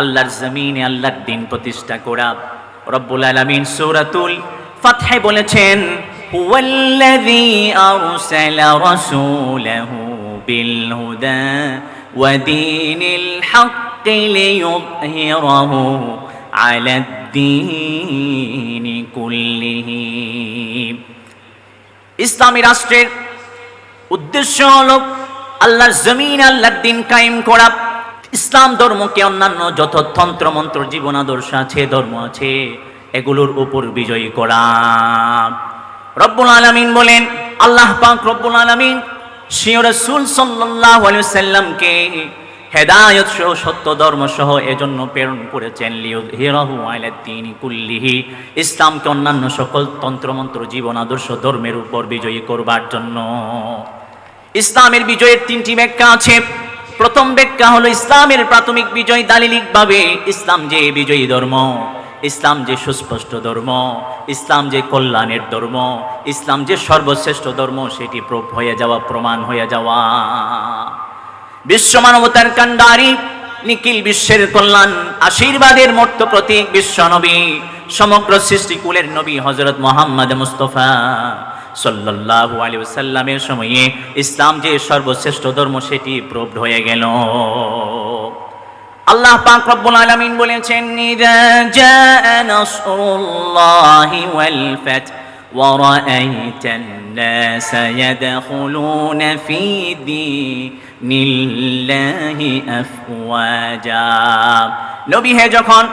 আল্লাহর জমিনে আল্লাহর দিন প্রতিষ্ঠা করা। রব্বুল আলামিন সূরাতুল ফাতহে বলেছেন, হুয়াল্লাযী আরসালা রাসূলাহু বিল হুদা ওয়া দীনিল হাক্কি লিইয়ুযহিরাহু আলাদ দীনি কুল্লিহি। ইসলামী রাষ্ট্রের উদ্দেশ্য হলো আল্লাহর জমিনে আল্লাহর দিন কায়েম করা। ইসলাম ধর্মকে অন্যান্য যত তন্ত্র মন্ত্র জীবন আদর্শ আছে, ধর্ম আছে, এগুলোর উপর বিজয়ী করা। রব্বুল আলামিন বলেন, আল্লাহ পাক রব্বুল আলামিন স্বীয় রাসূল সাল্লাল্লাহু আলাইহি ওয়াসাল্লামকে হেদায়েত সহ সত্য ধর্ম সহ এজন্য প্রেরণ করেছেন, লিইয়ুযহিরাহু আলাদ দীনি কুল্লিহি, ইসলামকে অন্যান্য সকল তন্ত্রমন্ত্র জীবন আদর্শ ধর্মের উপর বিজয়ী করবার জন্য। ইসলামের বিজয়ের তিনটি ব্যাখ্যা আছে। প্রথম ব্যাখ্যা হলো ইসলামের প্রাথমিক বিজয় দালিলিকভাবে, ইসলাম যে বিজয়ী ধর্ম, ইসলাম যে সুস্পষ্ট ধর্ম, ইসলাম যে কল্যাণের ধর্ম, ইসলাম যে সর্বশ্রেষ্ঠ ধর্ম, সেটি প্রুফ হয়ে যাওয়া, প্রমাণ হয়ে যাওয়া। বিশ্ব মানবতার কান্ডারি, নিখিল বিশ্বের কল্যাণ, আশীর্বাদের মূর্ত প্রতীক বিশ্ব নবী, সমগ্র সৃষ্টিকুলের নবী হযরত মুহাম্মদ মুস্তাফা সাল্লাল্লাহু আলাইহি ওয়াসাল্লামের সময়ে ইসলাম যে সর্বশ্রেষ্ঠ ধর্ম, সেটি প্রুফ হয়ে গেল। আল্লাহ পাক রব্বুল আলামিন বলেছেন, ইযা জাআ নাসরুল্লাহি ওয়াল ফাত ওয়া রাআইতান নাসা ইয়াদখুলুনা ফী দীনিল্লাহি আফওয়াজা। নবী হে, যখন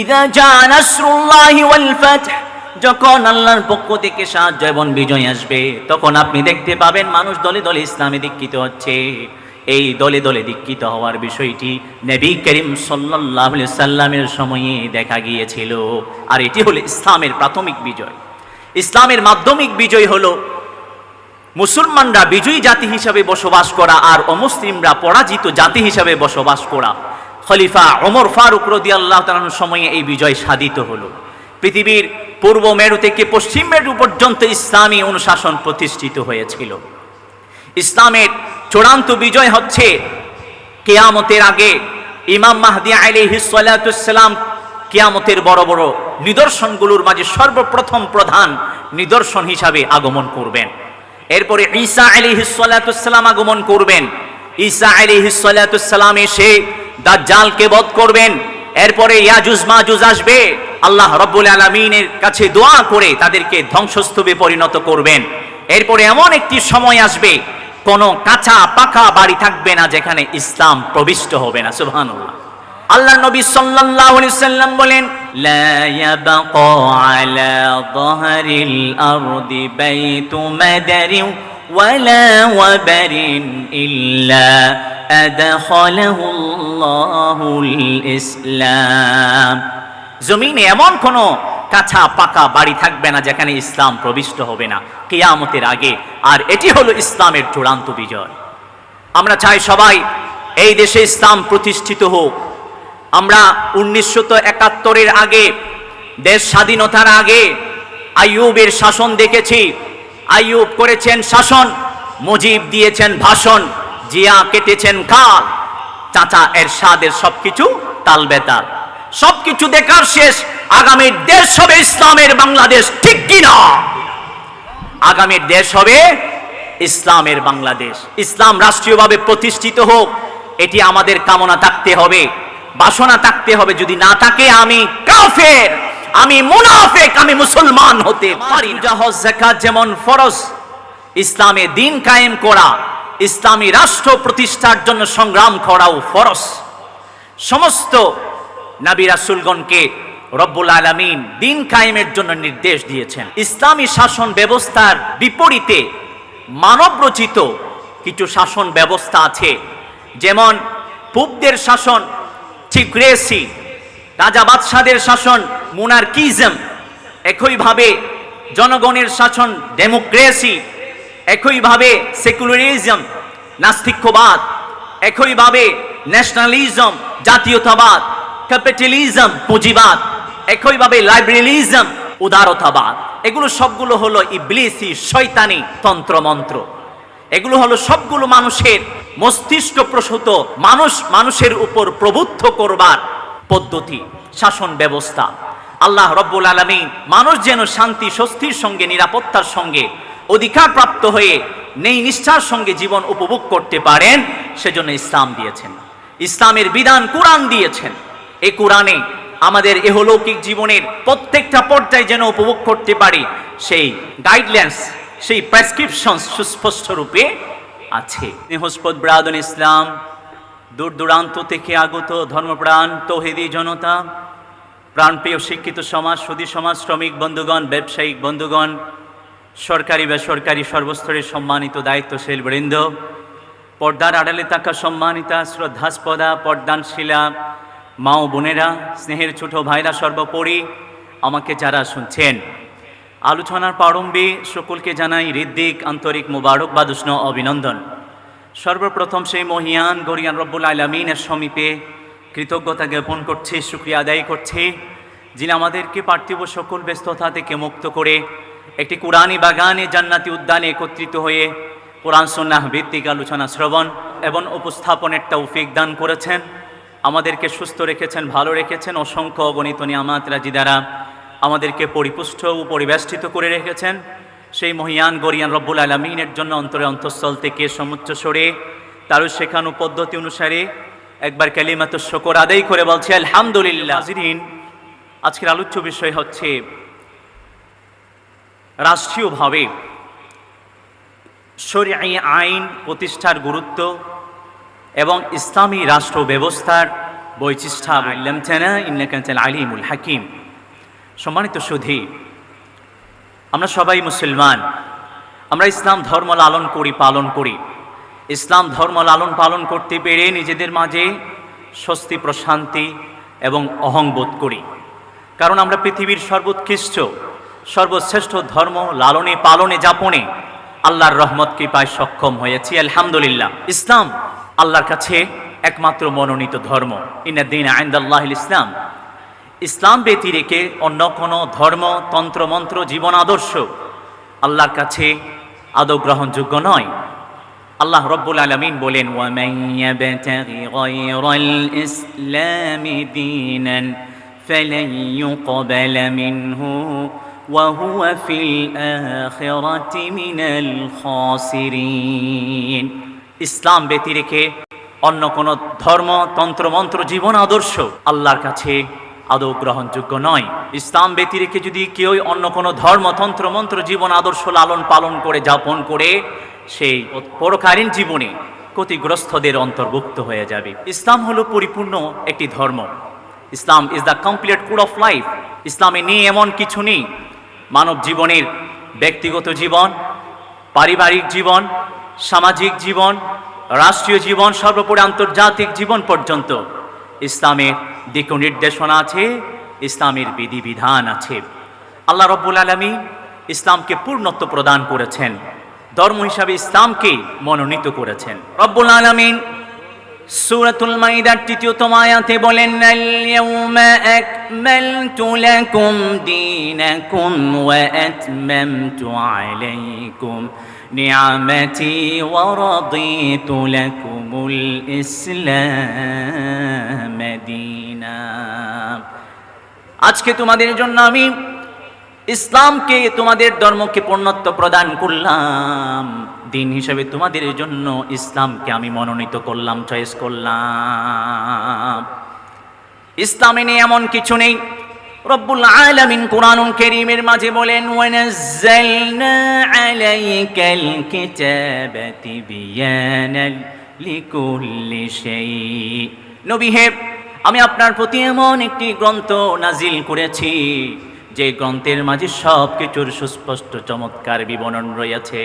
ইযা জাআ নাসরুল্লাহি ওয়াল ফাত, যখন আল্লাহর পক্ষ থেকে সাহায্য এবং বিজয় আসবে, তখন আপনি দেখতে পাবেন মানুষ দলে দলে ইসলামে দীক্ষিত হচ্ছে। এই দলে দলে দীক্ষিত হওয়ার বিষয়টি নবী করিম সাল্লাল্লাহু আলাইহি সাল্লামের সময়ে দেখা গিয়েছিল। আর এটি হলো ইসলামের প্রাথমিক বিজয়। ইসলামের মাধ্যমিক বিজয় হলো মুসলমানরা বিজয়ী জাতি হিসাবে বসবাস করা আর অমুসলিমরা পরাজিত জাতি হিসাবে বসবাস করা। খলিফা ওমর ফারুক রাদিয়াল্লাহু তাআলার সময়ে এই বিজয় সাধিত হলো। পৃথিবীর পূর্ব মেরু থেকে পশ্চিম মেরু পর্যন্ত ইসলামী অনুশাসন প্রতিষ্ঠিত হয়েছিল। ইসলামের চূড়ান্ত বিজয় হচ্ছে কিয়ামতের আগে ইমাম মাহদী আলাইহিস সালাতু ওয়াসসালাম কিয়ামতের বড় বড় নিদর্শনগুলোর মাঝে সর্বপ্রথম প্রধান নিদর্শন হিসাবে আগমন করবেন। এরপরে ঈসা আলাইহিস সালাতু ওয়াসসালাম আগমন করবেন। ঈসা আলাইহিস সালাতু ওয়াসসালাম এসে দাজ্জালকে বধ করবেন। এরপরে ইয়াজুজ মাজুজ আসবে, আল্লাহ রাব্বুল আলামিনের কাছে দোয়া করে তাদেরকে ধ্বংসস্তূপে পরিণত করবেন। এরপরে এমন একটি সময় আসবে, কোনো কাঁচা পাকা বাড়ি থাকবে না যেখানে ইসলাম প্রবিষ্ট হবে না। সুবহানাল্লাহ। আল্লাহ নবী সাল্লাল্লাহু আলাইহি ওয়াসাল্লাম বলেন, লা ইয়াবকা আলা যাহরিল আরদি বাইতু মাদারিন ওয়ালা ওয়াবারিন ইল্লা আদখালাহুল্লাহুল ইসলাম। জমিনে এমন কোনো কাঁচা পাকা বাড়ি থাকবে না যেখানে ইসলাম প্রবিষ্ট হবে না কিয়ামতের আগে। আর এটি হলো ইসলামের চূড়ান্ত বিজয়। আমরা চাই সবাই এই দেশে ইসলাম প্রতিষ্ঠিত হোক। আমরা 1971-এর আগে, দেশ স্বাধীনতার আগে আইয়ুবের শাসন দেখেছি। আইয়ুব করেছেন শাসন, মুজিব দিয়েছেন ভাষণ, জিয়া কেটেছেন কাল, চাচা এরশাদের সবকিছু তাল বেতাল। সবকিছু দেখার শেষ, আগামীর দেশ হবে ইসলামের বাংলাদেশ, ঠিক কিনা? আগামীর দেশ হবে ইসলামের বাংলাদেশ। ইসলাম রাষ্ট্রীয়ভাবে প্রতিষ্ঠিত হোক, এটি আমাদের কামনা থাকতে হবে, বাসনা থাকতে হবে। যদি না থাকে, আমি কাফের, আমি মুনাফিক, আমি মুসলমান হতে পারি না। হজ যাকাত যেমন ফরজ, ইসলামে দিন কায়েম করা, ইসলামী রাষ্ট্র প্রতিষ্ঠার জন্য সংগ্রাম করাও ফরজ। সমস্ত নবী রাসূলগণকে রব্বুল আলামিন দিন কায়েমের জন্য নির্দেশ দিয়েছেন। ইসলামী শাসন ব্যবস্থার বিপরীতে মানব রচিত কিছু শাসন ব্যবস্থা আছে, যেমন পূবদের শাসন থিওক্রেসি, রাজা বাদশাদের শাসন মোনার্কিজম, একইভাবে জনগণের শাসন ডেমোক্রেসি, একইভাবে সেকুলারিজম নাস্তিক্যবাদ, একইভাবে ন্যাশনালিজম জাতীয়তাবাদ, ক্যাপিটালিজম পুঁজিবাদ, একইভাবে লাইবেরালিজম উদারতাবাদ। এগুলো সবগুলো হলো ইবলিসি শয়তানি তন্ত্রমন্ত্র। এগুলো হলো সবগুলো মানুষের মস্তিষ্ক প্রসূত মানুষের উপর প্রভুত্ব করবার পদ্ধতি, শাসন ব্যবস্থা। আল্লাহ রব্বুল আলামিন মানুষ যেন শান্তি স্বস্তির সঙ্গে, নিরাপত্তার সঙ্গে অধিকার প্রাপ্ত হয়ে নেই নিষ্ঠার সঙ্গে জীবন উপভোগ করতে পারেন, সেজন্য ইসলাম দিয়েছেন। ইসলামের বিধান কোরআন দিয়েছেন। এই কোরআনে আমাদের এহলৌকিক জীবনের প্রত্যেকটা পর্যায়ে যেন উপভোগ করতে পারি, সেই গাইডলাইন্স, সেই প্রেসক্রিপশন সুস্পষ্ট রূপে আছে। নিহস্পদ ব্রাদন ইসলাম, দূর দূরান্ত থেকে আগত ধর্মপ্রাণ তৌহিদি জনতা, প্রাণপ্রিয় শিক্ষিত সমাজ, সুধী সমাজ, শ্রমিক বন্ধুগণ, ব্যবসায়িক বন্ধুগণ, সরকারি বেসরকারি সর্বস্তরের সম্মানিত দায়িত্বশীল বৃন্দ, পর্দার আড়ালে থাকা সম্মানিতা শ্রদ্ধাস্পদা পর্দানশীলা মা ও বোনেরা, স্নেহের ছোট ভাইরা, সর্বোপরি আমাকে যারা শুনছেন, আলোচনার প্রারম্ভে সকলকে জানাই হৃদ্দিক আন্তরিক মোবারকবাদ, উষ্ণ অভিনন্দন। সর্বপ্রথম সেই মহিয়ান গরিয়ান রব্বুল আলামিনের সমীপে কৃতজ্ঞতা জ্ঞাপন করছি, শুকরিয়া আদায় করছি, যিনি আমাদেরকে পার্থিব সকল ব্যস্ততা থেকে মুক্ত করে একটি কোরআনী বাগানে, জান্নাতি উদ্যানে একত্রিত হয়ে কোরআন সুন্নাহ ভিত্তিক আলোচনা শ্রবণ এবং উপস্থাপনের তৌফিক দান করেছেন। আমাদেরকে সুস্থ রেখেছেন, ভালো রেখেছেন, অসংখ্য অগণিত নিয়ামত রাজি দ্বারা আমাদেরকে পরিপুষ্ট ও পরিবেষ্টিত করে রেখেছেন। সেই মহিয়ান গরিয়ান রব্বুল আলামিনের জন্য অন্তরে অন্তঃস্থল থেকে সমুচ্চ স্বরে তার শেখানো পদ্ধতি অনুসারে একবার কালিমাতুশ শুকর আদায় করে বলছি আলহামদুলিল্লাহ। হাজিরিন, আজকের আলোচ্য বিষয় হচ্ছে রাষ্ট্রীয়ভাবে শরীআই আইন প্রতিষ্ঠার গুরুত্ব এবং ইসলামী রাষ্ট্র ব্যবস্থার বৈশিষ্ট্য। আল্লামতানা ইন্নাকা আনতাল আলিমুল হাকিম। সম্মানিত সুধী, আমরা সবাই মুসলমান, আমরা ইসলাম ধর্ম লালন করি, পালন করি। ইসলাম ধর্ম লালন পালন করতে পেরে নিজেদের মাঝে স্বস্তি, প্রশান্তি এবং অহংবোধ করি, কারণ আমরা পৃথিবীর সর্বোৎকৃষ্ট সর্বশ্রেষ্ঠ ধর্ম লালনে পালনে যাপনে আল্লাহর রহমত কৃপায় সক্ষম হয়েছি আলহামদুলিল্লাহ। ইসলাম আল্লাহর কাছে একমাত্র মনোনীত ধর্ম। ইন্নাদ-দীনা ইনদাল্লাহিল ইসলাম। ইসলাম ব্যতি রেখে অন্য কোনো ধর্ম, তন্ত্র, মন্ত্র, জীবন আদর্শ আল্লাহর কাছে আদৌ গ্রহণযোগ্য নয়। আল্লাহ রব্বুল আলামিন বলেন, ওয়ামান ইয়াবতাগি গায়রাল ইসলামি দীনান ফালান ইউকবালা মিনহু ওয়া হুয়া ফিল আখিরাতি মিনাল খাসিরিন। ইসলাম ব্যতি রেখে অন্য কোনো ধর্ম, তন্ত্র, মন্ত্র, জীবন আদর্শ আল্লাহর কাছে আদৌ গ্রহণযোগ্য নয়। ইসলাম ব্যতি রেখে যদি কেউ অন্য কোনো ধর্ম, তন্ত্র, মন্ত্র, জীবন আদর্শ লালন পালন করে যাপন করে, সেই পরকালীন জীবনে ক্ষতিগ্রস্তদের অন্তর্ভুক্ত হয়ে যাবে। ইসলাম হলো পরিপূর্ণ একটি ধর্ম। Islam is the complete code of life. ইসলামে নেই এমন কিছু নেই। মানব জীবনের ব্যক্তিগত জীবন, পারিবারিক জীবন, সামাজিক জীবন, রাষ্ট্রীয় জীবন, সর্বোপরি আন্তর্জাতিক জীবন পর্যন্ত ইসলামের দিক নির্দেশনা আছে, ইসলামের বিধিবিধান আছে। আল্লাহ রব্বুল আলামিন ইসলামকে পূর্ণত্ব প্রদান করেছেন, ধর্ম হিসাবে ইসলামকে মনোনীত করেছেন। রব্বুল আলামিন সূরাতুল মাইদার ৩য় আয়াতে বলেন, আল ইয়াউমা আকমালতু লাকুম দীনাকুম ওয়া আতমামতু আলাইকুম নিআমাতি ওয়া রাদিতু লাকুমুল ইসলাম দীনা। আজকে তোমাদের জন্য আমি ইসলামকে, তোমাদের ধর্মকে পূর্ণত্ব প্রদান করলাম, দিন হিসেবে তোমাদের জন্য ইসলামকে আমি মনোনীত করলাম, চয়েস করলাম। ইসলামে নেই এমন কিছু নেই। রব্বুল আলামিন কুরআনুল কারীমের মাঝে বলেন, ওয়ানাজ্জালনা আলাইকাল কিতাবা তিবয়ানাল লিকুল্লি শাই। নবী হে, আমি আপনার প্রতি এমন একটি গ্রন্থ নাজিল করেছি যে গ্রন্থের মাঝে সব কিছুর সুস্পষ্ট চমৎকার বিবরণ রয়েছে।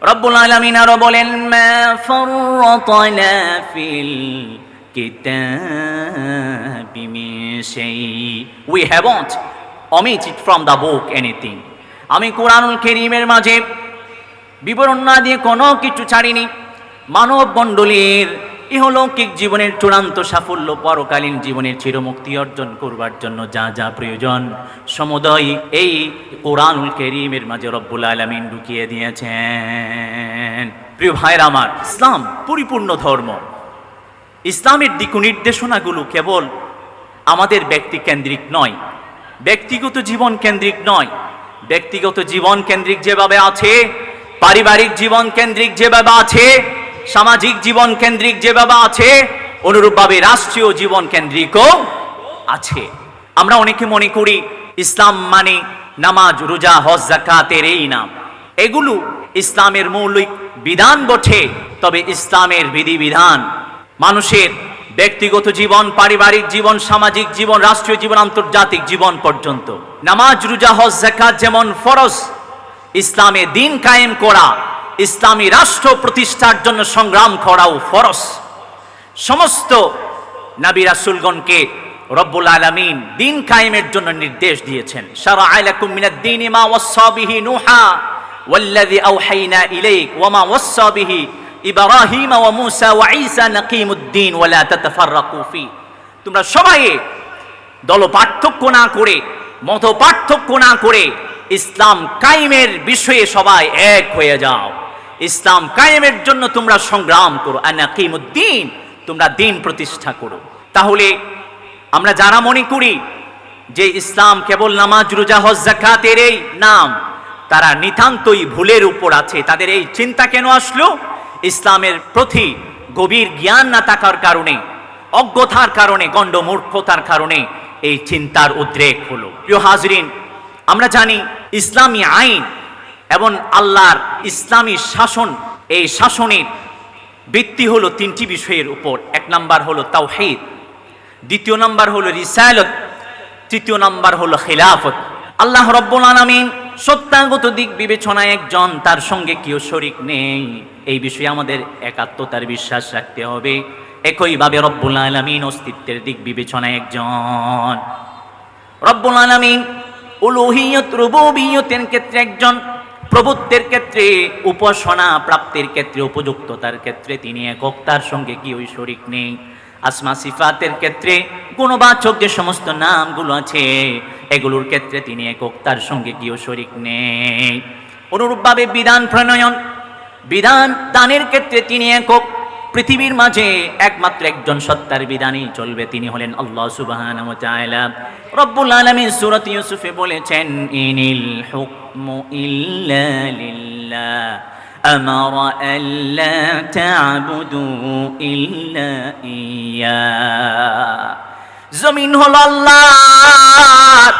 রব্বুল আলামিন আরো বলেন, মা ফাররাতনা ফিল কিতাবি মিন শাই, we haven't omitted from the book anything। আমি কুরআনুল কারীমের মাঝে বিবরণ না দিয়ে কোনো কিছু ছাড়িনি। মানব মণ্ডলীর ইহলৌকিক জীবনের চূড়ান্ত সাফল্য, পরকালীন জীবনের চিরমুক্তি অর্জন করবার জন্য যা যা প্রয়োজন সমুদয় এই কুরআনুল কারীমের মাঝে রব্বুল আলামিন ঢুকিয়ে দিয়েছেন। প্রিয় ভাইরা আমার, ইসলাম পরিপূর্ণ ধর্ম। ইসলামের দিক নির্দেশনাগুলো কেবল আমাদের ব্যক্তি কেন্দ্রিক নয়, ব্যক্তিগত জীবন কেন্দ্রিক নয়। ব্যক্তিগত জীবন কেন্দ্রিক যেভাবে আছে, পারিবারিক জীবন কেন্দ্রিক যেভাবে আছে, সামাজিক জীবন কেন্দ্রিক যেভাবে আছে, অনুরূপভাবে রাষ্ট্রীয় জীবন কেন্দ্রিকও আছে। আমরা অনেকে মনে করি ইসলাম মানে নামাজ, রোজা, হজ, যাকাতের এই নাম। এগুলো ইসলামের মৌলিক বিধান বটে, তবে ইসলামের বিধিবিধান মানুষের ব্যক্তিগত জীবন, পারিবারিক জীবন, সামাজিক জীবন, রাষ্ট্রীয় জীবন, আন্তর্জাতিক জীবন পর্যন্ত। নামাজ, রোজা, হজ, যাকাত যেমন ফরজ, ইসলামে দিন কায়েম করা, ইসলামী রাষ্ট্র প্রতিষ্ঠার জন্য সংগ্রাম করাও ফরজ। সমস্ত নবী রাসূলগণকে রব্বুল আলামিন দিন কায়েমের জন্য নির্দেশ দিয়েছেন। শারা'a লাকুম মিনাদ-দীনি মা ওয়াসসা বিহি নূহা ওয়াল্লাযী আওহাইনা ইলাইক ওয়া মা ওয়াসসা বিহি ইব্রাহিম ওয়া মূসা ওয়া ঈসা নাকিমুদ-দীন ওয়া লা তাতাফাররাকু ফি। তোমরা সবাই দল পার্থক্য না করে, মত পার্থক্য না করে ইসলাম কায়েমের বিষয়ে সবাই এক হয়ে যাও। ইসলাম কায়েমের জন্য তোমরা সংগ্রাম করো। আনাকিমুদ্দিন, তোমরা দিন প্রতিষ্ঠা করো। তাহলে আমরা যারা মনে করি যে ইসলাম কেবল নামাজ, রোজা, হজ, যাকাতের এই নাম, তারা নিতান্তই ভুলের উপর আছে। তাদের এই চিন্তা কেন আসলো? ইসলামের প্রতি গভীর জ্ঞান না থাকার কারণে, অজ্ঞতার কারণে, গণ্ডমূর্খতার কারণে এই চিন্তার উদ্রেক হলো। প্রিয় হাজরিন, আমরা জানি ইসলামী আইন এবং আল্লাহর ইসলামী শাসন, এই শাসনের ভিত্তি হলো তিনটি বিষয়ের উপর। এক নাম্বার হলো তাওহীদ, দ্বিতীয় নাম্বার হলো রিসালাত, তৃতীয় নাম্বার হলো খিলাফত। আল্লাহ রাব্বুল আলামিন সত্যাগত দিক বিবেচনায় একজন, তার সঙ্গে কেউ শরীক নেই। এই বিষয়ে আমাদের একাত্মতার বিশ্বাস রাখতে হবে। একইভাবে রব্বুল আলামিন অস্তিত্বের দিক বিবেচনায় একজন। রব্বুল আলামিন উলুহিয়ত, রুবুবিয়তের ক্ষেত্রে একজন, প্রভুত্বের ক্ষেত্রে, উপাসনা প্রাপ্তির ক্ষেত্রে, উপযুক্ততার ক্ষেত্রে তিনি একক, তার সঙ্গে কেউই শরীক নেই। আসমা সিফাতের ক্ষেত্রে, গুণবাচক যে সমস্ত নামগুলো আছে এগুলোর ক্ষেত্রে তিনি একক, তার সঙ্গে কেউ শরীক নেই। অনুরূপভাবে বিধান প্রণয়ন, বিধান দানের ক্ষেত্রে তিনি একক। পৃথিবীর মাঝে একমাত্র একজন সত্তার বিধানই চলবে, তিনি হলেন আল্লাহ সুবহানাহু ওয়া তাআলা। রব্বুল আলামিন সূরা ইউসুফে বলেছেন, ইনিল হুকমু ইল্লা লিল্লাহ আমারা আল্লা তা'বুদু ইল্লা ইয়া। জমিন হলো আল্লাহর,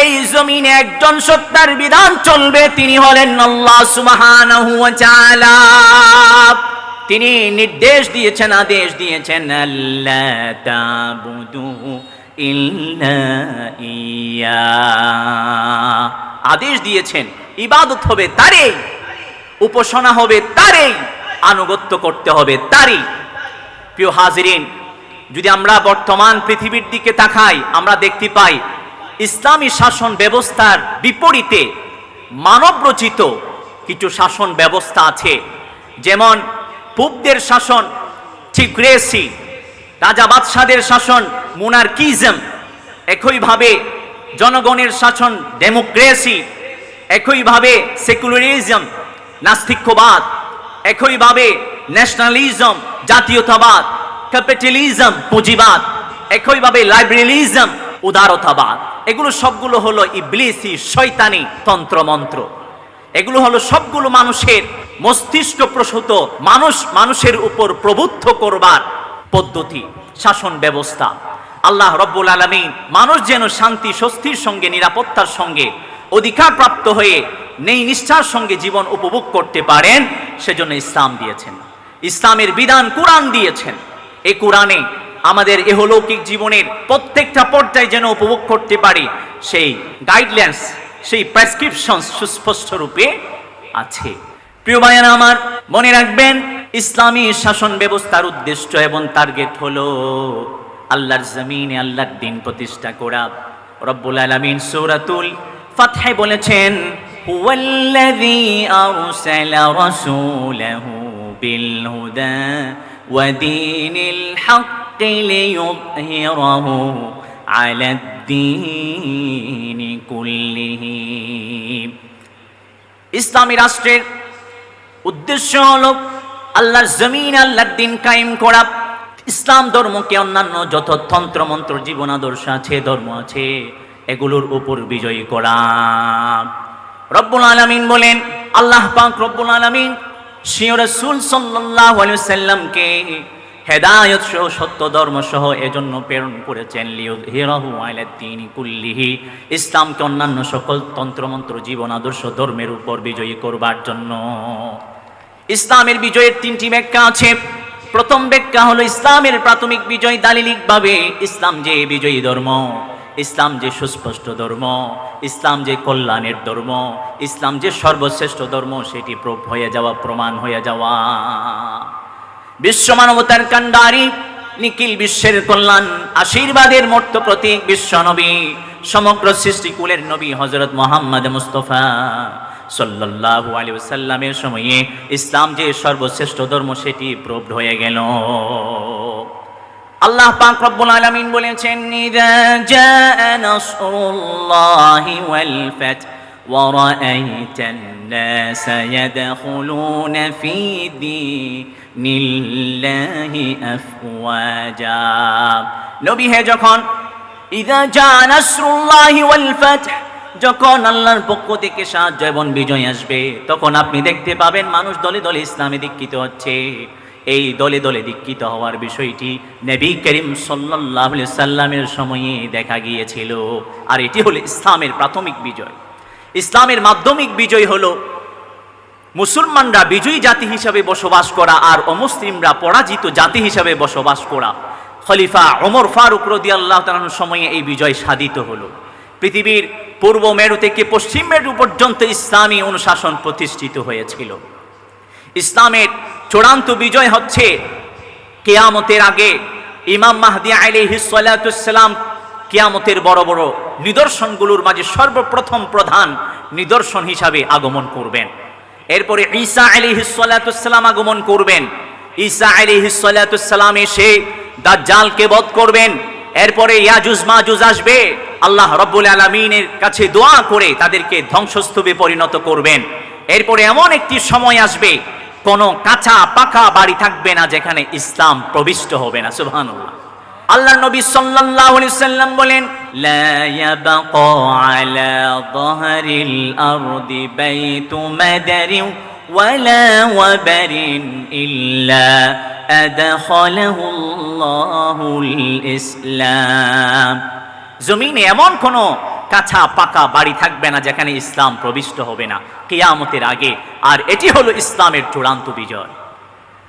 এই জমিনে একজন সত্তার বিধান চলবে, তিনি হলেন আল্লাহ সুবহানাহু ওয়া তাআলা। তিনি নির্দেশ দিয়েছেন, আদেশ দিয়েছেন, আল্লা তা'বুদু ইল্লা ইয়া। আদেশ দিয়েছেন ইবাদত হবে তারই, উপাসনা হবে তারই, আনুগত্য করতে হবে তারই। প্রিয় হাজিরিন, যদি আমরা বর্তমান পৃথিবীর দিকে তাকাই, আমরা দেখতে পাই ইসলামী শাসন ব্যবস্থার বিপরীতে মানবরচিত কিছু শাসন ব্যবস্থা আছে। যেমন পূবদের শাসন থিওক্রেসি, রাজা বাদশাদের শাসন মোনার্কিজম, একইভাবে জনগণের শাসন ডেমোক্রেসি, একইভাবে সেকুলারিজম নাস্তিক্যবাদ, একইভাবে ন্যাশনালিজম জাতীয়তাবাদ, ক্যাপিটালিজম পুঁজিবাদ, একইভাবে লাইবেরালিজম উদারতাবাদ। এগুলো সবগুলো হলো ইবলিসি শয়তানি তন্ত্রমন্ত্র। এগুলো হলো সবগুলো মানুষের মস্তিষ্ক প্রসূত, মানুষের উপর প্রভুত্ব করবার পদ্ধতি, শাসন ব্যবস্থা। আল্লাহ রব্বুল আলামিন মানুষ যেন শান্তি স্বস্তির সঙ্গে, নিরাপত্তার সঙ্গে, অধিকার প্রাপ্ত হয়ে নেই নিষ্ঠার সঙ্গে জীবন উপভোগ করতে পারেন, সেজন্য ইসলাম দিয়েছেন, ইসলামের বিধান কোরআন দিয়েছেন। এই কোরআনে আমাদের ইহলৌকিক জীবনের প্রত্যেকটা পর্যায়ে যেন উপভোগ করতে পারি, সেই গাইডলাইন্স, সেই প্রেসক্রিপশন সুস্পষ্ট রূপে আছে। প্রিয় ভাইয়েরা আমার, মনে রাখবেন ইসলামী শাসন ব্যবস্থার উদ্দেশ্য এবং টার্গেট হলো আল্লাহর জমিনে আল্লাহর দ্বীন প্রতিষ্ঠা করা। রব্বুল আলামিন সূরাতুল ফাতহে বলেছেন, হুয়াল্লাযী আরসালা রাসূলাহু বিল হুদা ওয়া দীনিল হাক্কি লিইয়ুযহিরাহু আলাদ দীনি কুল্লিহি। ইসলামী রাষ্ট্রের উদ্দেশ্য হলো আল্লাহর জমিন, আল্লাহর দিন কায়েম করা। ইসলাম ধর্মকে অন্যান্য যত তন্ত্র মন্ত্র, জীবন আদর্শ আছে, ধর্ম আছে, এগুলোর উপর বিজয়ী করা। রব্বুল আলামিন বলেন, আল্লাহ পাক রব্বুল আলামিন স্বীয় রাসূল সাল্লাল্লাহু আলাইহি ওয়াসাল্লামকে হেদায়েত সহ সত্য ধর্ম সহ এজন্য প্রেরণ করেছেন, লিয়ুযহিরাহু আলাদ দীনি কুল্লিহি, ইসলামকে অন্যান্য সকল তন্ত্রমন্ত্র, জীবন আদর্শ, ধর্মের উপর বিজয়ী করবার জন্য। ইসলামের বিজয়ের তিনটি ব্যাখ্যা আছে। প্রথম ব্যাখ্যা হলো ইসলামের প্রাথমিক বিজয় দালিলিকভাবে। ইসলাম যে বিজয়ী ধর্ম, ইসলাম যে সুস্পষ্ট ধর্ম, ইসলাম যে কল্যাণের ধর্ম, ইসলাম যে সর্বশ্রেষ্ঠ ধর্ম, সেটি প্রুফ হয়ে যাওয়া, প্রমাণ হয়ে যাওয়া। বিশ্ব মানবতার কান্ডারি, নিখিল বিশ্বের কল্যাণ, আশীর্বাদের মূর্ত প্রতীক বিশ্ব নবী, সমগ্র সৃষ্টিকুলের নবী হযরত মুহাম্মদ মুস্তাফা সাল্লাল্লাহু আলাইহি ওয়াসাল্লামের সময়ে ইসলাম যে সর্বশ্রেষ্ঠ ধর্ম, সেটি প্রুফ হয়ে গেল। আল্লাহ পাক রব্বুল আলামিন বলেছেন, ইযা জাআ নাসরুল্লাহি ওয়াল ফাত ওয়া রাআইতান নাসা ইয়াদখুলুনা ফী দীনিল্লাহি আফওয়াজা। নবী হে, যখন ইযা জাআ নাসরুল্লাহি ওয়াল ফাত, যখন আল্লাহর পক্ষ থেকে সাহায্য এবং বিজয় আসবে, তখন আপনি দেখতে পাবেন মানুষ দলে দলে ইসলামে দীক্ষিত হচ্ছে। এই দলে দলে দীক্ষিত হওয়ার বিষয়টি নবী করিম সাল্লাল্লাহু আলাইহি সাল্লামের সময়ে দেখা গিয়েছিল। আর এটি হলো ইসলামের প্রাথমিক বিজয়। ইসলামের মাধ্যমিক বিজয় হলো মুসলমানরা বিজয়ী জাতি হিসাবে বসবাস করা আর অমুসলিমরা পরাজিত জাতি হিসাবে বসবাস করা। খলিফা ওমর ফারুক রাদিয়াল্লাহু তাআলার সময়ে এই বিজয় সাধিত হলো। পৃথিবীর পূর্ব মেরু থেকে পশ্চিম মেরু পর্যন্ত ইসলামী অনুশাসন প্রতিষ্ঠিত হয়েছিল। ইসলামের চূড়ান্ত বিজয় হচ্ছে কিয়ামতের আগে ইমাম মাহদী আলাইহিস সালাতু ওয়াসসালাম কিয়ামতের বড় বড় নিদর্শনগুলোর মাঝে সর্বপ্রথম প্রধান নিদর্শন হিসাবে আগমন করবেন। এরপরে ঈসা আলাইহিস সালাতু ওয়াসসালাম আগমন করবেন। ঈসা আলাইহিস সালাতু ওয়াসসালাম এসে দাজ্জালকে বধ করবেন। এরপরে ইয়াজুজ মাজুজ আসবে, আল্লাহ রাব্বুল আলামিনের কাছে দোয়া করে তাদেরকে ধ্বংসস্তূপে পরিণত করবেন। এরপরে এমন একটি সময় আসবে, কোনো কাঁচা পাকা বাড়ি থাকবে না যেখানে ইসলাম প্রবিষ্ট হবে না। সুবহানাল্লাহ। আল্লাহর নবী সাল্লাল্লাহু আলাইহি ওয়াসাল্লাম বলেন, লা ইয়াবকা আলা যাহরিল আরদি বাইতু মাদারিন ওয়ালা ওয়াবারিন ইল্লা আদখালাহুল্লাহুল ইসলাম। জমিনে এমন কোনো কাঁচা পাকা বাড়ি থাকবে না যেখানে ইসলাম প্রবিষ্ট হবে না কিয়ামতের আগে। আর এটি হলো ইসলামের চূড়ান্ত বিজয়।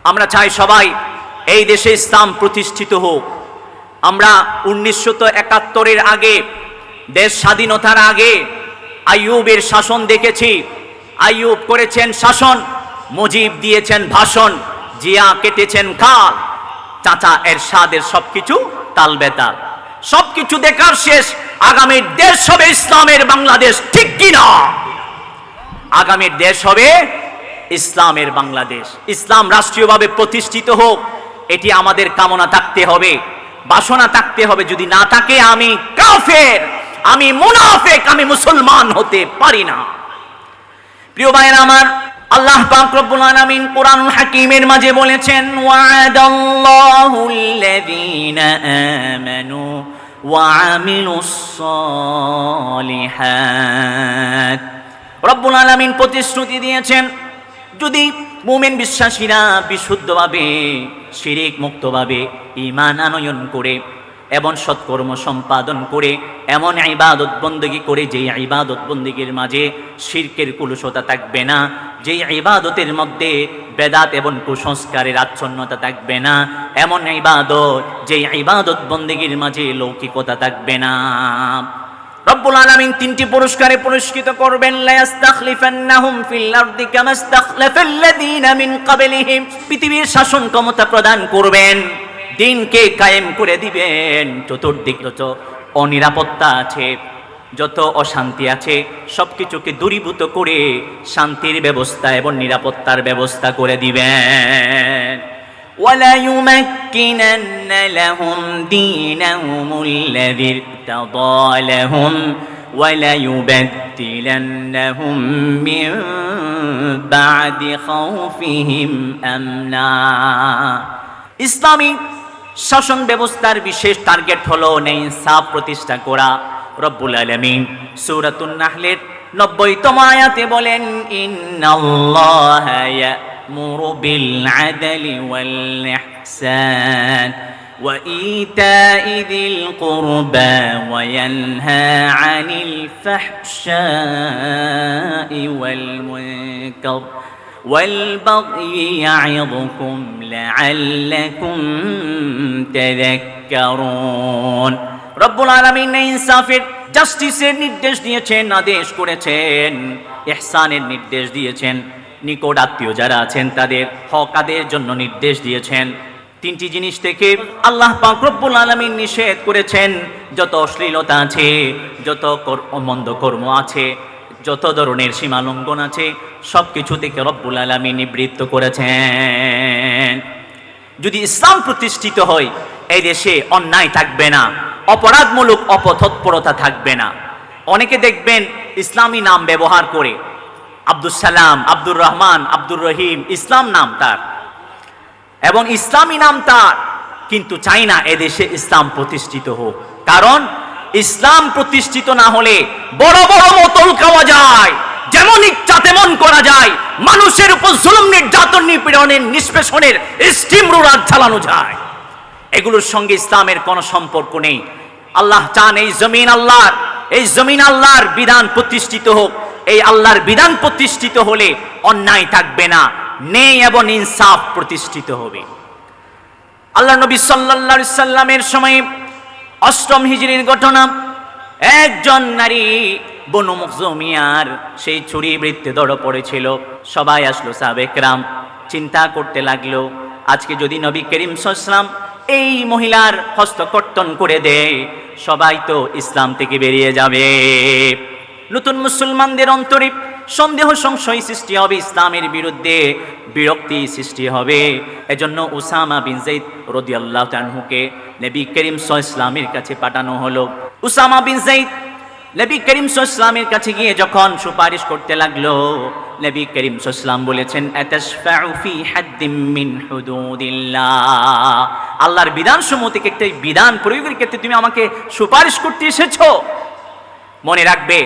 আমরা চাই সবাই এই দেশে ইসলাম প্রতিষ্ঠিত হোক। আমরা 1971-এর আগে, দেশ স্বাধীনতার আগে আইয়ুবের শাসন দেখেছি। আইয়ুব করেছেন শাসন, মুজিব দিয়েছেন ভাষণ, জিয়া কেটেছেন খাল, চাচা এরশাদের সবকিছু তাল বেতাল। সবকিছু দেখার শেষ, আগামীর দেশ হবে ইসলামের বাংলাদেশ, ঠিক কিনা? আগামীর দেশ হবে ইসলামের বাংলাদেশ। ইসলাম রাষ্ট্রীয়ভাবে প্রতিষ্ঠিত হোক, এটি আমাদের কামনা থাকতে হবে, বাসনা থাকতে হবে। যদি না থাকে, আমি কাফের, আমি মুনাফিক, আমি মুসলমান হতে পারি না। প্রিয় ভাইরা আমার, আল্লাহ পাক রব্বুল আলামিন কুরআনুল হাকীমের মাঝে বলেছেন, ওয়া'দাল্লাহুল্লাযীনা আমানু ওয়া আমিলুস সালিহাত। রব্বুল আলামিন প্রতিশ্রুতি দিয়েছেন, যদি মুমিন বিশ্বাসীরা বিশুদ্ধভাবে, শিরিক মুক্তভাবে ঈমান আনয়ন করে এবং সৎকর্ম সম্পাদন করে এমন ইবাদত বন্দেগী করে, যেই ইবাদত বন্দেগীর মাঝে শিরকের কুলুষতা থাকবে না, যেই ইবাদতের মধ্যে বেদাত এবং কুসংস্কারের আচ্ছন্নতা থাকবে না, এমন ইবাদত, যেই ইবাদত বন্দেগীর মাঝে লৌকিকতা থাকবে না, রব্বুল আলামিন তিনটি পুরস্কারে পুরস্কৃত করবেন। লা ইস্তাখলিফান্নাহুম ফিল আরদি কামা ইস্তাখলাফাল্লাযীনা মিন ক্বাবলিহিম। পৃথিবীর শাসন ক্ষমতা প্রদান করবেন, দিনকে কায়েম করে দিবেন। চতুর্দিক যত অনিরাপত্তা আছে, যত অশান্তি আছে, সবকিছুকে দূরীভূত করে শান্তির ব্যবস্থা এবং নিরাপত্তার ব্যবস্থা করে দিবেন। ওয়ালা ইউমাক্কিনান্না লাহুম দীনাহুমুল্লাযী ইরতাদা লাহুম وَلَيُبَدِّلَنَّهُم مِّن بَعْدِ خَوْفِهِمْ أَمْنًا। ইসলামী শাসন ব্যবস্থার বিশেষ টার্গেট হলো ন্যায় ইনসাফ প্রতিষ্ঠা করা। রব্বুল আলামিন সূরাতুন নাহলের 90তম আয়াতে বলেন, ইন্নাল্লাহা ইয়া'মুরু বিল আদলি ওয়াল ইহসান ওয়া ইতাই যিল কুরবা ওয়া ইয়ানহা আনিল ফাহশাই ওয়াল মুনকার والبغي يعظكم لعلكم تذكرون। রব্বুল আলামিন ইনসাফের জাস্টিসের নির্দেশ দিয়েছেন, আদেশ করেছেন, ইহসানের নির্দেশ দিয়েছেন, নিকট আত্মীয় যারা আছেন তাদের হক আদায়ের জন্য নির্দেশ দিয়েছেন। তিনটি জিনিস থেকে আল্লাহ পাক রব্বুল আলামিন নিষেধ করেছেন। যত অশ্লীলতা আছে, যত মন্দ কর্ম আছে, যত ধরনের সীমা লঙ্ঘন আছে, সব কিছু থেকে রব্বুল আলামিন নিবৃত্ত করেছেন। যদি ইসলাম প্রতিষ্ঠিত হয়, এই দেশে অন্যায় থাকবে না, অপরাধমূলক অপতৎপরতা থাকবে না। অনেকে দেখবেন ইসলামী নাম ব্যবহার করে, আব্দুল সালাম, আব্দুর রহমান, আব্দুর রহিম, ইসলাম নাম তার এবং ইসলামী নাম তার, কিন্তু চাই না এদেশে ইসলাম প্রতিষ্ঠিত হোক। কারণ ইসলাম প্রতিষ্ঠিত না হলে বড় বড় বোতল খাওয়া যায়, যেমন ইচ্ছা তেমন করা যায়, মানুষের উপর জুলুম নির্যাতন নিপীড়নের নিষ্পেষণের স্টিম রোলার চালানো যায়। এগুলোর সঙ্গে ইসলামের কোনো সম্পর্ক নেই। আল্লাহ চান এই জমিন আল্লাহর, এই জমিন আল্লাহর বিধান প্রতিষ্ঠিত হোক। এই আল্লাহর বিধান প্রতিষ্ঠিত হলে অন্যায় থাকবে না, ন্যায় এবং ইনসাফ প্রতিষ্ঠিত হবে। আল্লাহ নবী সাল্লাল্লাহু আলাইহি সাল্লামের সময় 8ম হিজরির ঘটনা, একজন নারী বনু মখজুমিয়ার সেই ছুরিবৃত্তে ধরা পড়েছিল। সবাই আসলো, সাহাবে কেরাম চিন্তা করতে লাগলো, আজকে যদি নবী করিম সাল্লাল্লাহু আলাইহি ওয়াসাল্লাম এই মহিলার হস্তকর্তন করে দেয়, সবাই তো ইসলাম থেকে বেরিয়ে যাবে। নতুন মুসলমানদের অন্তরে সন্দেহ সংশয় সৃষ্টি হবে, ইসলামের বিরুদ্ধে বিরক্তি সৃষ্টি হবে। এজন্য উসামা বিন যায়েদ রাদিয়াল্লাহু আনহুকে নবী করিম সাল্লাল্লাহু আলাইহি ওয়াসাল্লামের কাছে পাঠানো হলো। উসামা বিন যায়েদ নবী করিম সাল্লাল্লাহু আলাইহি ওয়াসাল্লামের কাছে গিয়ে যখন সুপারিশ করতে লাগলো, নবী করিম সাল্লাল্লাহু আলাইহি ওয়াসাল্লাম বলেছেন, আতাশফাউ ফি হাদ্দিম মিন হুদুদিল্লাহ, আল্লাহর বিধানসমূহ থেকে একটা বিধান প্রয়োগের ক্ষেত্রে তুমি আমাকে সুপারিশ করতে এসেছো। মনে রাখবে,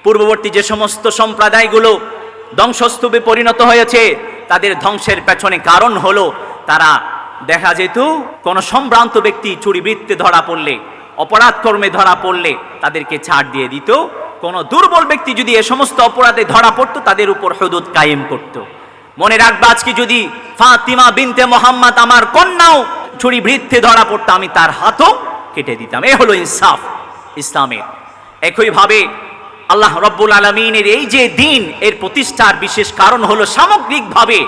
পূর্ববর্তী যে সমস্ত সম্প্রদায়গুলো ধ্বংসস্তূপে পরিণত হয়েছে, তাদের ধ্বংসের পেছনে কারণ হলো তারা দেখা যেত কোন সম্ভ্রান্ত ব্যক্তি চুরিবৃত্তে ধরা পড়লে, অপরাধ কর্মে ধরা পড়লে তাদেরকে ছাড় দিয়ে দিত। কোন দুর্বল ব্যক্তি যদি এ সমস্ত অপরাধে ধরা পড়তো, তাদের উপর হুদুদ কায়েম করত। মনে রাখবা, আজকে যদি ফাতিমা বিনতে মুহাম্মদ আমার কন্যাও চুরিবৃত্তে ধরা পড়তো, আমি তার হাতও কেটে দিতাম। এ হলো ইনসাফ ইসলামের। একইভাবে আল্লাহ রব্বুল আলামিনের এই যে দিন, এর প্রতিষ্ঠার বিশেষ কারণ হলো সামগ্রিকভাবে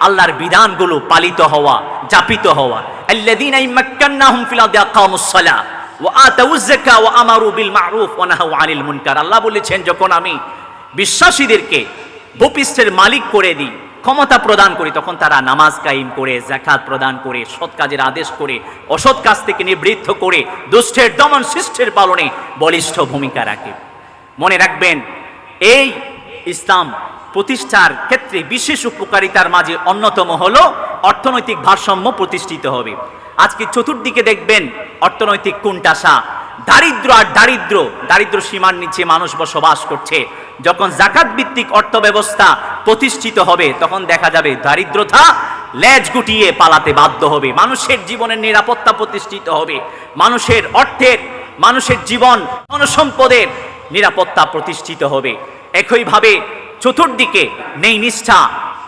আল্লাহর বিধানগুলো পালিত হওয়া, যাপিত হওয়া। আল্লাযীনা ইম্মাক্কান্নাহুম ফিল আরদি আকামুস সালাহ ওয়া আতাউয যাকাত ওয়া আমারু বিল মা'রুফ ওয়া নাহাউ আনিল মুনকার। আল্লাহ বলেছেন, যখন আমি বিশ্বাসীদেরকে ভূপৃষ্ঠের মালিক করে দিই, ক্ষমতা প্রদান করি, তখন তারা নামাজ কায়েম করে, যাকাত প্রদান করে, সৎ কাজের আদেশ করে, অসৎ কাজ থেকে নিবৃত্ত করে, দুষ্টের দমন শিষ্টের পালনে বলিষ্ঠ ভূমিকা রাখে। মনে রাখবেন, এই ইসলাম প্রতিষ্ঠার ক্ষেত্রে বিশেষ উপকারিতার মাঝে অন্যতম হলো অর্থনৈতিক ভারসাম্য প্রতিষ্ঠিত হবে। আজকে চতুর্দিকে দেখবেন অর্থনৈতিক কোণঠাসা, দারিদ্র আর দারিদ্র সীমার নিচে মানুষ বসবাস করছে। যখন যাকাত ভিত্তিক অর্থ ব্যবস্থা প্রতিষ্ঠিত হবে, তখন দেখা যাবে দারিদ্রতা লেজ গুটিয়ে পালাতে বাধ্য হবে। মানুষের জীবনের নিরাপত্তা প্রতিষ্ঠিত হবে, মানুষের অর্থের, মানুষের জীবন, সম্পদের নিরাপত্তা প্রতিষ্ঠিত হবে। একইভাবে চতুর্দিকে ন্যায় নিষ্ঠা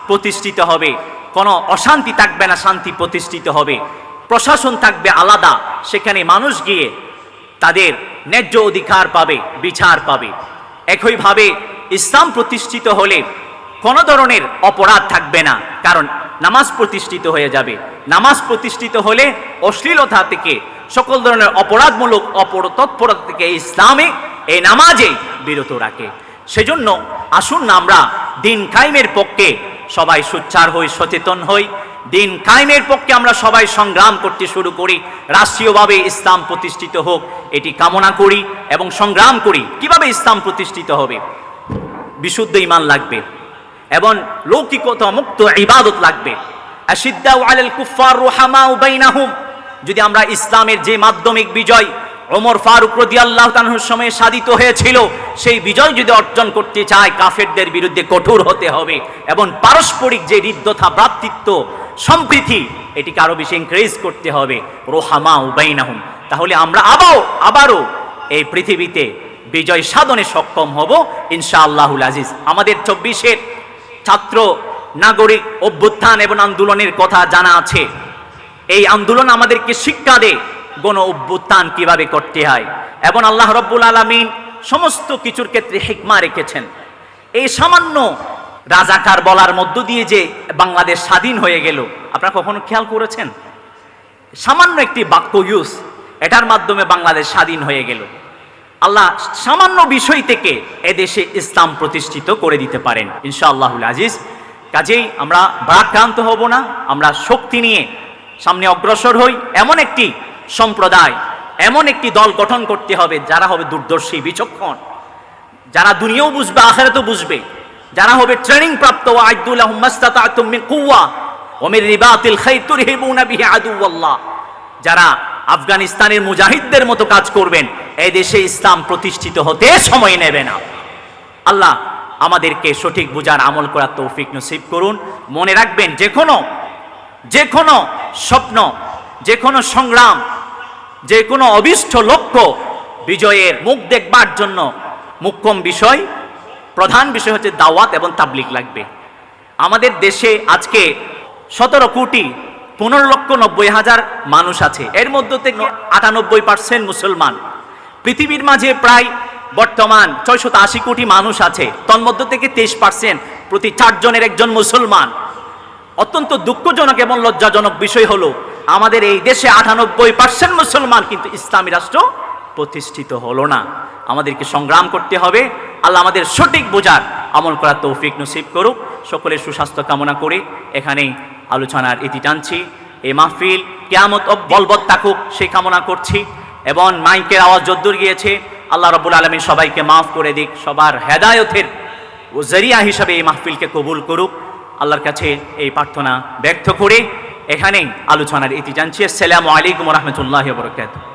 প্রতিষ্ঠিত হবে, কোনো অশান্তি থাকবে না, শান্তি প্রতিষ্ঠিত হবে। প্রশাসন থাকবে আলাদা, সেখানে মানুষ গিয়ে তাদের ন্যায্য অধিকার পাবে, বিচার পাবে। একইভাবে ইসলাম প্রতিষ্ঠিত হলে কোনো ধরনের অপরাধ থাকবে না, কারণ নামাজ প্রতিষ্ঠিত হয়ে যাবে। নামাজ প্রতিষ্ঠিত হলে অশ্লীলতা থেকে, সকল ধরনের অপরাধমূলক তৎপরতা থেকে ইসলামে, এই নামাজে বিরত রাখে। সেজন্য আসুন না আমরা দিন কায়েমের পক্ষে সবাই সোচ্চার হই, সচেতন হই। দিন কায়েমের পক্ষে আমরা সবাই সংগ্রাম করতে শুরু করি, রাষ্ট্রীয়ভাবে ইসলাম প্রতিষ্ঠিত হোক এটি কামনা করি এবং সংগ্রাম করি। কিভাবে ইসলাম প্রতিষ্ঠিত হবে? বিশুদ্ধ ঈমান লাগবে এবং লৌকিকতা মুক্ত ইবাদত লাগবে। আশিদ্দাউ আলাল কুফার রুহামাউ বাইনাহুম, যদি আমরা ইসলামের যে মাধ্যমিক বিজয় ওমর ফারুক রাদিয়াল্লাহু তাআলার সময়ে সাধিত হয়েছিল, সেই বিজয় যদি অর্জন করতে চায় কাফেরদের বিরুদ্ধে কঠোর হতে হবে এবং পারস্পরিক যে হৃদ্যতা, ভ্রাতৃত্ব, সম্প্রীতি এটিকে আরো বেশি এনকারেজ করতে হবে। রুহামাউ বাইনাহুম, তাহলে আমরা আবারও এই পৃথিবীতে বিজয় সাধনে সক্ষম হব ইনশাআল্লাহুল আজিজ। আমাদের 24-এর ছাত্র নাগরিক অভ্যুত্থান এবং আন্দোলনের কথা জানা আছে। এই আন্দোলন আমাদেরকে শিক্ষা দেয় গণ অভ্যুত্থান কিভাবে করতে হয়, এবং আল্লাহ রাব্বুল আলামিন সমস্ত কিছুর ক্ষেত্রে হিকমা রেখেছেন। এই সামান্য রাজাকার বলার মধ্য দিয়ে যে বাংলাদেশ স্বাধীন হয়ে গেল, আপনারা কখনো খেয়াল করেছেন? সামান্য একটি বাক্য ইউজ, এটার মাধ্যমে বাংলাদেশ স্বাধীন হয়ে গেল। আল্লাহ সামান্য বিষয় থেকে এদেশে ইসলাম প্রতিষ্ঠিত করে দিতে পারেন ইনশাআল্লাহুল আজিজ। কাজেই আমরা ভারাক্রান্ত হব না, আমরা শক্তি নিয়ে সামনে অগ্রসর হই। এমন একটি সম্প্রদায়, এমন একটি দল গঠন করতে হবে যারা হবে দূরদর্শী, বিচক্ষণ, যারা দুনিয়াও বুঝবে আখিরাতও বুঝবে, যারা হবে ট্রেনিং প্রাপ্ত। ওয়া'আইদ্দু লাহুম মাসতাতা'তুম মিন কুওয়া ওয়া মিন রিবাতিল খাইর তুরহিবুনা বিহি আদুওয়াল্লাহ, যারা আফগানিস্তানের মুজাহিদদের মতো কাজ করবেন। এই দেশে ইসলাম প্রতিষ্ঠিত হতে সময় নেবে না। আল্লাহ আমাদেরকে সঠিক বুঝার, আমল করার তৌফিক নসিব করুন। মনে রাখবেন, যে কোনো স্বপ্ন, যে কোনো সংগ্রাম, যে কোনো অভিষ্ট লক্ষ্য বিজয়ের মুখ দেখবার জন্য মুখ্যম বিষয়, প্রধান বিষয় হচ্ছে দাওয়াত এবং তাবলীগ লাগবে। আমাদের দেশে আজকে 17,15,90,000 মানুষ আছে, এর মধ্যে থেকে 98% মুসলমান। পৃথিবীর মাঝে প্রায় বর্তমান 680 কোটি মানুষ আছে, তন্মধ্য থেকে 23% প্রতি 4 জনের একজন মুসলমান। অত্যন্ত দুঃখজনক এবং লজ্জাজনক বিষয় হলো আমাদের এই দেশে 98% মুসলমান, কিন্তু ইসলামী রাষ্ট্র প্রতিষ্ঠিত হলো না। আমাদেরকে সংগ্রাম করতে হবে। আল্লাহ আমাদের সঠিক বোঝার, আমল করার তৌফিক নসিব করুক। সকলের সুস্বাস্থ্য কামনা করে এখানেই আলোচনার ইতি টানছি। এই মাহফিল কিয়ামত বলবৎ থাকুক সেই কামনা করছি, এবং মাইকের আওয়াজ যদ্দূর গিয়েছে আল্লাহ রাব্বুল আলামিন সবাইকে মাফ করে দিক, সবার হেদায়েতের জরিয়া হিসাবে এই মাহফিলকে কবুল করুক। আল্লাহর কাছে এই প্রার্থনা ব্যক্ত করে এখানেই আলোচনার ইতি টানছি। আসসালামু আলাইকুম ওয়া রাহমাতুল্লাহি ওয়া বারাকাতুহু।